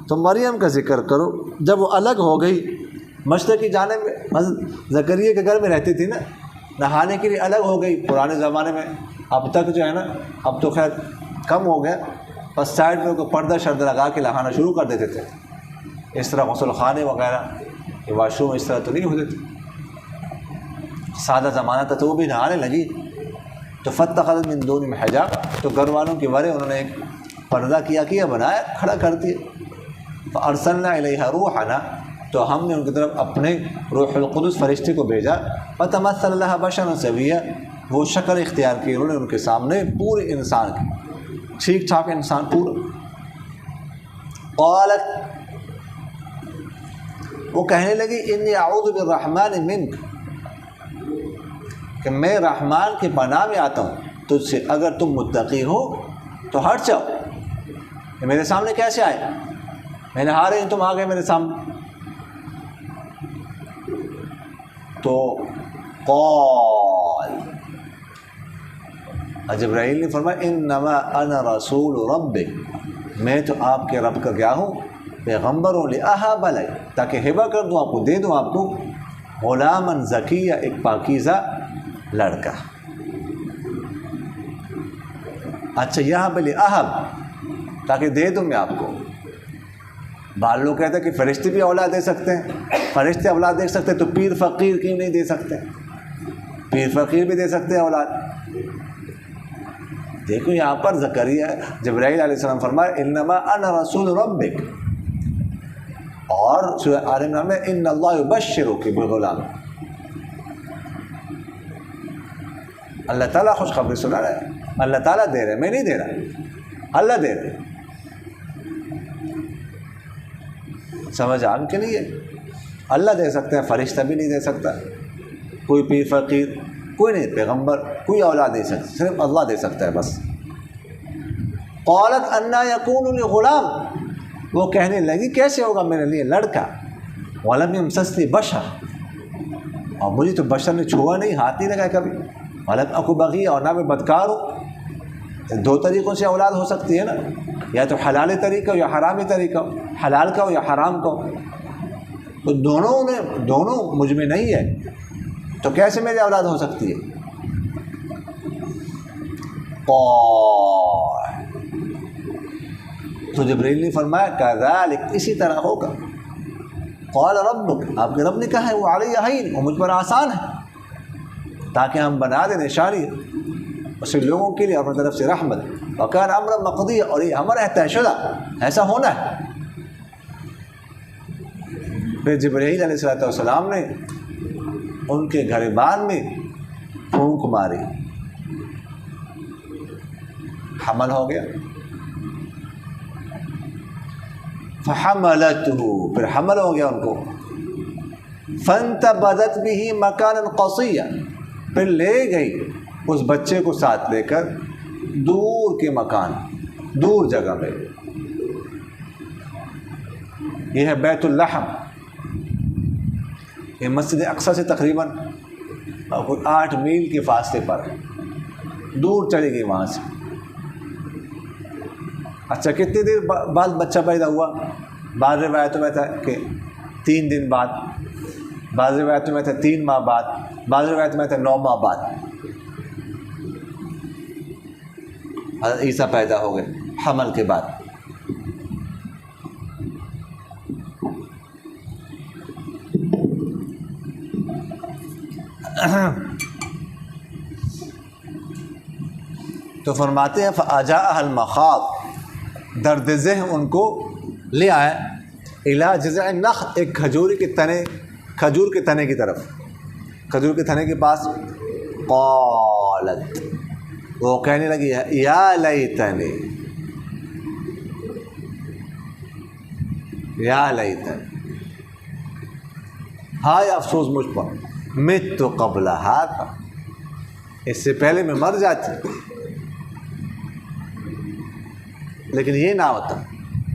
تو مریم کا ذکر کرو۔ جب وہ الگ ہو گئی مشرق کی جانب میں، حضرت زکریا کے گھر میں رہتی تھی نا، نہانے کے لیے الگ ہو گئی پرانے زمانے میں، اب تک جو ہے نا اب تو خیر کم ہو گیا، بس سائڈ پہ کوئی پردہ شردہ لگا کے نہانا شروع کر دیتے تھے، اس طرح غسل خانے وغیرہ یہ واش روم اس طرح تو نہیں ہوتے تھے، سادہ زمانہ تھا، تو وہ بھی نہانے لگی تو فاتخذت من دونہم حجاب، تو گھر والوں کے ورے انہوں نے ایک پردہ کیا بنایا، کھڑا کر دیا، فارسلنا الیہا روحنا، تو ہم نے ان کی طرف اپنے روح القدس فرشتے کو بھیجا، فتمثل لها بشرا سویا، وہ شکل اختیار کی انہوں نے ان کے سامنے پورے انسان کی، ٹھیک ٹھاک انسان پورا۔ قالت، وہ کہنے لگی انی اعوذ بالرحمن منک، کہ میں رحمان کے پناہ میں آتا ہوں تجھ سے، اگر تم متقی ہو تو ہٹ جاؤ، کہ میرے سامنے کیسے آئے، میں نہا رہی ہوں تم آ گئے میرے سامنے۔ تو قال، جبرائیل نے فرمایا انما انا رسول ربک، میں تو آپ کے رب کا کیا ہوں، پیغمبر ہوں، لأہب لک، تاکہ ہبہ کر دوں آپ کو، دے دوں آپ کو، غلاما زکیہ، ایک پاکیزہ لڑکا۔ اچھا یہاں پہ لأہب، تاکہ دے دوں میں آپ کو۔ بعض لوگ کہتے ہیں کہ فرشتے بھی اولاد دے سکتے ہیں، فرشتے اولاد دے سکتے ہیں تو پیر فقیر کیوں نہیں دے سکتے؟ پیر فقیر بھی دے سکتے ہیں اولاد۔ دیکھو یہاں پر زکریا جبرائیل علیہ السلام فرمایا انما انا رسول ربک، اور سورہ آل عمران میں ان اللہ یبشرک بالغلام، اللہ تعالیٰ خوشخبری سنا رہا ہے، اللہ تعالیٰ دے رہے، میں نہیں دے رہا، اللہ دے رہے۔ سمجھ آم کے نہیں ہے، اللہ دے سکتے ہیں، فرشتہ بھی نہیں دے سکتا، کوئی پیر فقیر کوئی نہیں، پیغمبر کوئی اولاد دے سکتا، صرف اللہ دے سکتا ہے بس۔ قالت انا یکون لی غلام، وہ کہنے لگی کیسے ہوگا میرے لیے لڑکا، ولم یمسسنی بشر، اور مجھے تو بشر نے چھوا نہیں، ہاتھ نہیں لگا کبھی، ولم اک بغیہ، اور نہ میں بدکار ہوں۔ دو طریقوں سے اولاد ہو سکتی ہے نا، یا تو حلالی طریقہ ہو یا حرامی طریقہ ہو، حلال کا ہو یا حرام کا ہو، تو دونوں مجھ میں نہیں ہے، تو کیسے میری اولاد ہو سکتی ہے؟ تو جبرائیل نے فرمایا کذالک، اسی طرح ہوگا، قال ربک، آپ کے رب نے کہا ہے، وہ علی ہین، وہ مجھ پر آسان ہے، تاکہ ہم بنا دیں نشانی اسے لوگوں کے لیے اپنی طرف سے رحمت، وکان امر مقضی، اور یہ امر ہے طے شدہ، ایسا ہونا ہے۔ پھر جبرائیل علیہ السلام نے ان کے گریبان میں پھونک ماری، حمل ہو گیا، فحملته، پھر حمل ہو گیا ان کو، فانتبذت به مکانا قصیا، پھر لے گئی اس بچے کو ساتھ لے کر دور کے مکان، دور جگہ میں، یہ ہے بیت اللحم، یہ مسجد اقصی سے تقریباً کوئی 8 میل کے فاصلے پر ہے، دور چلی گئی وہاں سے۔ اچھا کتنی دیر بعد بچہ پیدا ہوا؟ بعض روایتوں میں تھا کہ 3 دن بعد، بعض روایتوں میں تھا 3 ماہ بعد، بعض روایتوں میں تھا 9 ماہ بعد حضرت عیسیٰ پیدا ہو گئے، حمل کے بعد۔ تو فرماتے ہیں فَأَجَاءَهَا الْمَخَاضُ، درد ذہن ان کو لے آئے، اِلَى جِذْعِ النَّخْلِ، ایک کھجوری کے تنے کھجور کے تنے کی طرف، کھجور کے تنے کے پاس، قالت، وہ کہنے لگی یا لیتنی، یا لیتنی، ہائے افسوس مجھ پر، مت قبل ھذا، اس سے پہلے میں مر جاتی، لیکن یہ نہ ہوتا،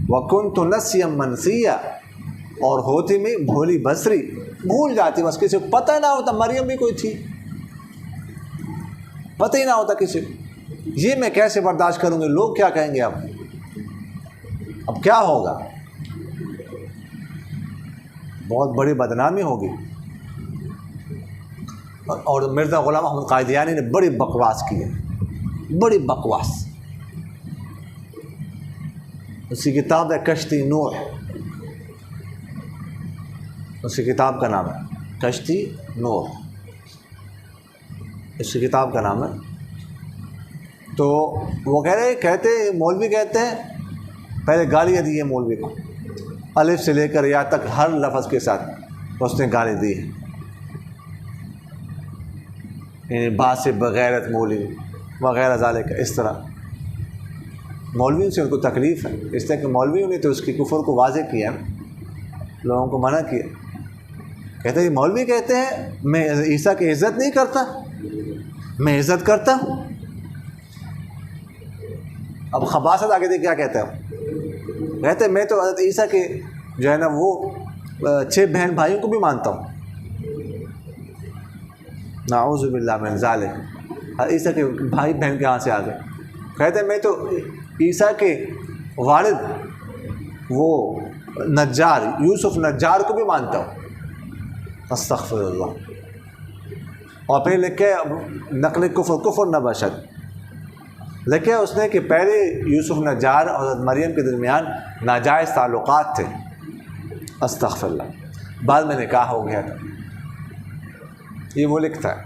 وَكُنْتُ نَسْيًا مَنْسِيًّا، اور ہوتی میں بھولی بسری، بھول جاتی، بس کسی کو پتہ نہ ہوتا مریم بھی کوئی تھی، پتہ ہی نہ ہوتا کسی کو۔ یہ میں کیسے برداشت کروں گی، لوگ کیا کہیں گے، اب کیا ہوگا، بہت بڑی بدنامی ہوگی۔ اور مرزا غلام احمد قادیانی نے بڑی بکواس کی ہے، بڑی بکواس۔ اسی کتاب ہے کشتی نوح، اسی کتاب کا نام ہے کشتی نوح، اسی کتاب کا نام ہے۔ تو وہ کہتے مولوی کہتے ہیں، پہلے گالیاں دی ہیں مولوی کو، الف سے لے کر یا تک ہر لفظ کے ساتھ اس نے گالی دی ہے، یعنی بات سے بغیرت مولوی وغیرہ ذالک، اس طرح مولویوں سے ان کو تکلیف ہے، اس طرح کہ مولویوں نے تو اس کی کفر کو واضح کیا، لوگوں کو منع کیا۔ کہتے ہیں مولوی کہتے ہیں میں عیسیٰ کی عزت نہیں کرتا، میں عزت کرتا ہوں۔ اب خباثت آگے دیکھ کیا کہتے ہیں، کہتے ہیں میں تو حضرت عیسیٰ کے جو ہے نا وہ 6 بہن بھائیوں کو بھی مانتا ہوں، نعوذ باللہ من ذالک، عیسیٰ کے بھائی بہن کہاں سے آ گئے۔ کہتے ہیں میں تو عیسیٰ کے والد وہ نجار یوسف نجار کو بھی مانتا ہوں، استغفر اللہ۔ اور پھر لکھے نقل کفر نہ بشد، لکھے اس نے کہ پہلے یوسف نجار اور حضرت مریم کے درمیان ناجائز تعلقات تھے، استغفر اللہ، بعد میں نکاح ہو گیا تھا، یہ وہ لکھتا ہے۔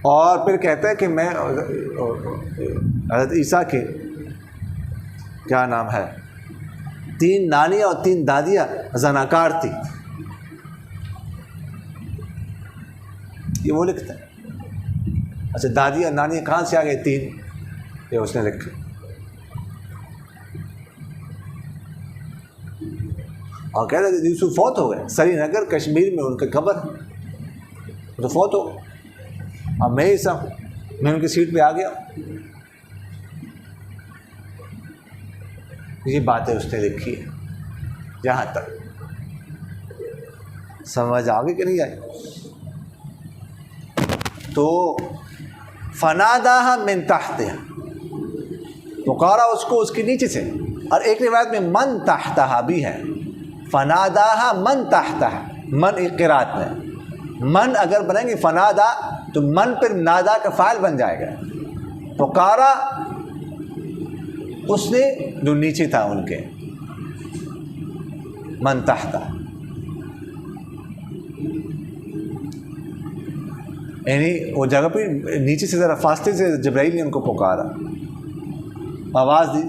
اور پھر کہتا ہے کہ میں حضرت عیسیٰ کے کیا نام ہے 3 نانیاں اور 3 دادیاں زناکار تھی، یہ وہ لکھتا ہے۔ اچھا دادیاں نانیاں کہاں سے آ گئی 3، یہ اس نے لکھا۔ اور کہہ رہے یوسف فوت ہو گئے، سری نگر کشمیر میں ان کا قبر ہے، تو فوت ہو، اب میں ہی سب میں ان کی سیٹ پہ آ گیا۔ یہ باتیں اس نے لکھی ہے، یہاں تک سمجھ آگے کہ نہیں آئی؟ تو فناداها من تحتها، پکارا اس کو اس کے نیچے سے، اور ایک روایت میں من تحتها بھی ہے، فناداها من تحتها، من ایک قرات میں، من اگر بنیں گے فنادا تو من پر نادا کا فاعل بن جائے گا، پکارا اس نے جو نیچے تھا ان کے، من تحتها، یعنی وہ جگہ پہ نیچے سے ذرا فاصلے سے جبرائیل نے ان کو پکارا، آواز دی،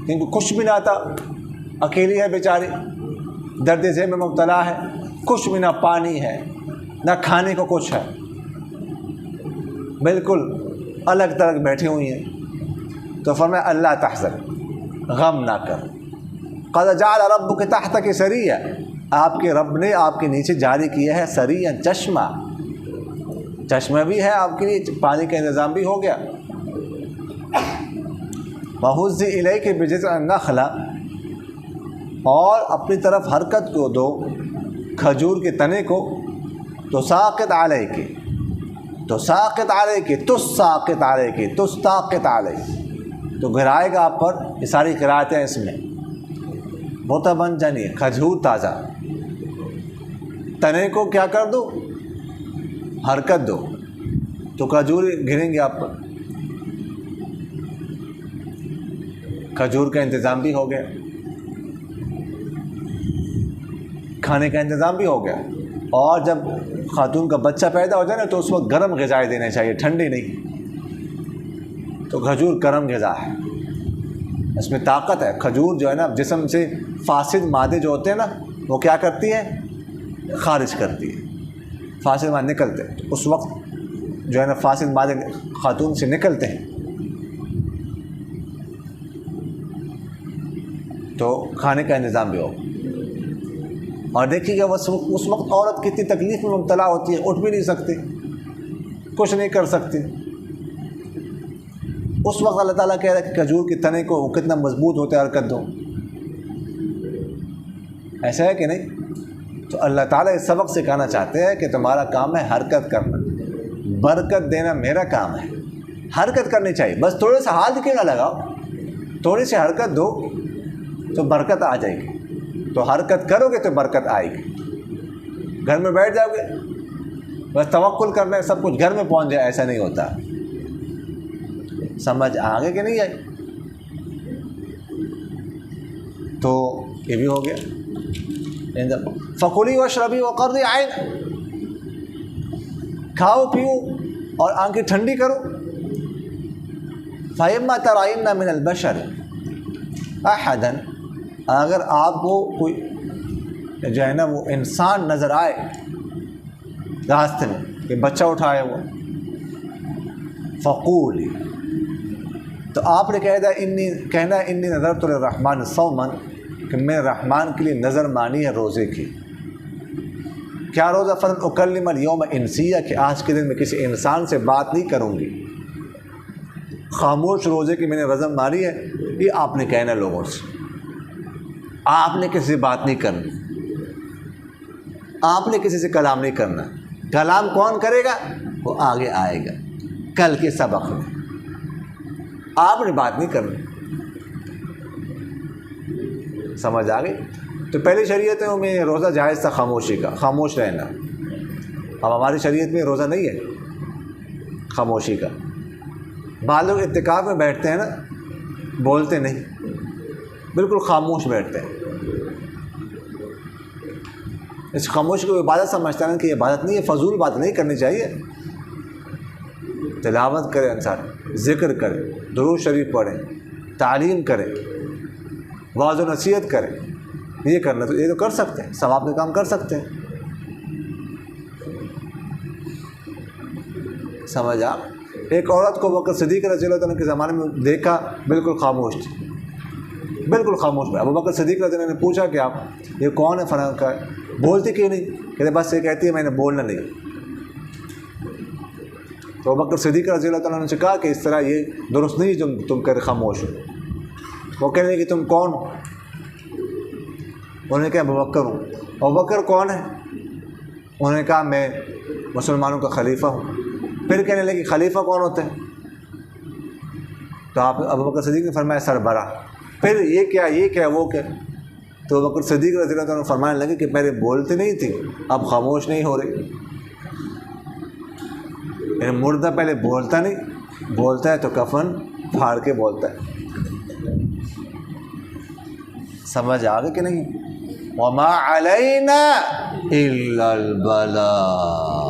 ان کو کچھ بھی نہ تھا، اکیلی ہے بیچاری، درد ذہن میں مبتلا ہے، کچھ بھی نہ پانی ہے نہ کھانے کو کچھ ہے، بالکل الگ تلگ بیٹھی ہوئی ہیں۔ تو فرمایا اللہ تحزن، غم نہ کر، قد جعل ربک تحتک سریہ، آپ کے رب نے آپ کے نیچے جاری کیا ہے سریہ، چشمہ، چشمہ بھی ہے آپ کے لیے، پانی کا انتظام بھی ہو گیا۔ وَهُزِّ إِلَيْكِ بِجِذْعِ النَّخْلَةِ، اور اپنی طرف حرکت کو دو کھجور کے تنے کو، تساقط علیک، تساقط علیک، تساقط علیک، تساقط علیک، تو گرائے گا آپ پر، یہ ساری قرأتیں اس میں، متبنجنی، کھجور تازہ، تنے کو کیا کر دو، حرکت دو، تو کھجور گریں گے آپ پر۔ کھجور کا انتظام بھی ہو گیا، کھانے کا انتظام بھی ہو گیا، اور جب خاتون کا بچہ پیدا ہو جائے نا تو اس وقت گرم غذائیں دینے چاہیے، ٹھنڈی نہیں، تو کھجور گرم غذا ہے، اس میں طاقت ہے۔ کھجور جو ہے نا جسم سے فاسد مادے جو ہوتے ہیں نا وہ کیا کرتی ہے؟ خارج کرتی ہے. فاسد مادے نکلتے ہیں. اس وقت جو ہے نا فاسد مادے خاتون سے نکلتے ہیں تو کھانے کا انتظام بھی ہوگا. اور دیکھیے گا اس وقت عورت کتنی تکلیف میں مبتلا ہوتی ہے، اٹھ بھی نہیں سکتی، کچھ نہیں کر سکتی. اس وقت اللہ تعالیٰ کہہ رہا ہے کہ کھجور کے تنے کو کتنا مضبوط ہوتا ہے حرکت دو. ایسا ہے کہ نہیں؟ تو اللہ تعالیٰ اس سبق سکھانا چاہتے ہیں کہ تمہارا کام ہے حرکت کرنا، برکت دینا میرا کام ہے. حرکت کرنی چاہیے، بس تھوڑے سا ہاتھ کیوں نہ لگاؤ، تھوڑی سی حرکت دو تو برکت آ جائے گی. تو حرکت کرو گے تو برکت آئے گی. گھر میں بیٹھ جاؤ گے بس توکل کرنا ہے سب کچھ گھر میں پہنچ جائے، ایسا نہیں ہوتا. سمجھ آگے کہ نہیں آئی؟ تو یہ بھی ہو گیا. فَكُلِي وَاشْرَبِي وَقَرِّ عَيْنَ، کھاؤ پیو اور آنکھیں ٹھنڈی کرو. فَإِمَّا تَرَيِنَّ مِنَ الْبَشَرِ أَحَدًا، اگر آپ کو کوئی جو ہے نا وہ انسان نظر آئے راستے میں کہ بچہ اٹھایا ہوا، فَقُولِي، تو آپ نے کہنا انی نذرت للرحمن صوما، کہ میں رحمان کے لیے نظر مانی ہے روزے کی. کیا روزہ؟ فلن اکلم اليوم انسیہ، کہ آج کے دن میں کسی انسان سے بات نہیں کروں گی. خاموش روزے کی میں نے نظر مانی ہے. یہ آپ نے کہنا لوگوں سے، آپ نے کسی سے بات نہیں کرنی، آپ نے کسی سے کلام نہیں کرنا. کلام کون کرے گا؟ وہ آگے آئے گا کل کے سبق میں. آپ نے بات نہیں کرنی. سمجھ آ گئی؟ تو پہلی شریعتوں میں روزہ جائز تھا خاموشی کا، خاموش رہنا. اب ہماری شریعت میں روزہ نہیں ہے خاموشی کا. بعض لوگ اعتکاف میں بیٹھتے ہیں نا، بولتے نہیں، بالکل خاموش بیٹھتے ہیں. اس خاموشی کو عبادت سمجھتا ہے کہ یہ عبادت نہیں ہے، فضول بات نہیں کرنی چاہیے. تلاوت کرے انسان، ذکر کرے، درود شریف پڑھے، تعلیم کرے، واعظ و نصیحت کرے. یہ کرنا تو یہ تو کر سکتے ہیں، ثواب کے کام کر سکتے ہیں. سمجھ آ؟ ایک عورت کو بکر صدیق رضی اللہ عنہ کے زمانے میں دیکھا، بالکل خاموش تھی، بالکل خاموش. ابو بکر صدیق رضی اللہ عنہ نے پوچھا کہ آپ یہ کون ہے فلاں کا؟ بولتی کیوں نہیں؟ کہتے بس یہ کہتی ہے میں نے بولنا نہیں. تو ابو بکر صدیق رضی اللہ عنہ نے کہا کہ اس طرح یہ درست نہیں جو تم کر خاموش ہو. وہ کہنے لگے کہ تم کون ہو؟ انہوں نے کہا ابو بکر ہوں. ابو بکر کون ہے؟ انہوں نے کہا میں مسلمانوں کا خلیفہ ہوں. پھر کہنے لگے خلیفہ کون ہوتے ہیں؟ تو آپ ابو بکر صدیق نے فرمایا سربراہ. پھر یہ کیا وہ کیا؟ تو ابو بکر صدیق رضی اللہ عنہ فرمانے لگے کہ پہلے بولتے نہیں تھی، اب خاموش نہیں ہو رہی. یعنی مردہ پہلے بولتا نہیں، بولتا ہے تو کفن پھاڑ کے بولتا ہے. سمجھ آگے کہ نہیں؟ وما علینا الا البلاغ.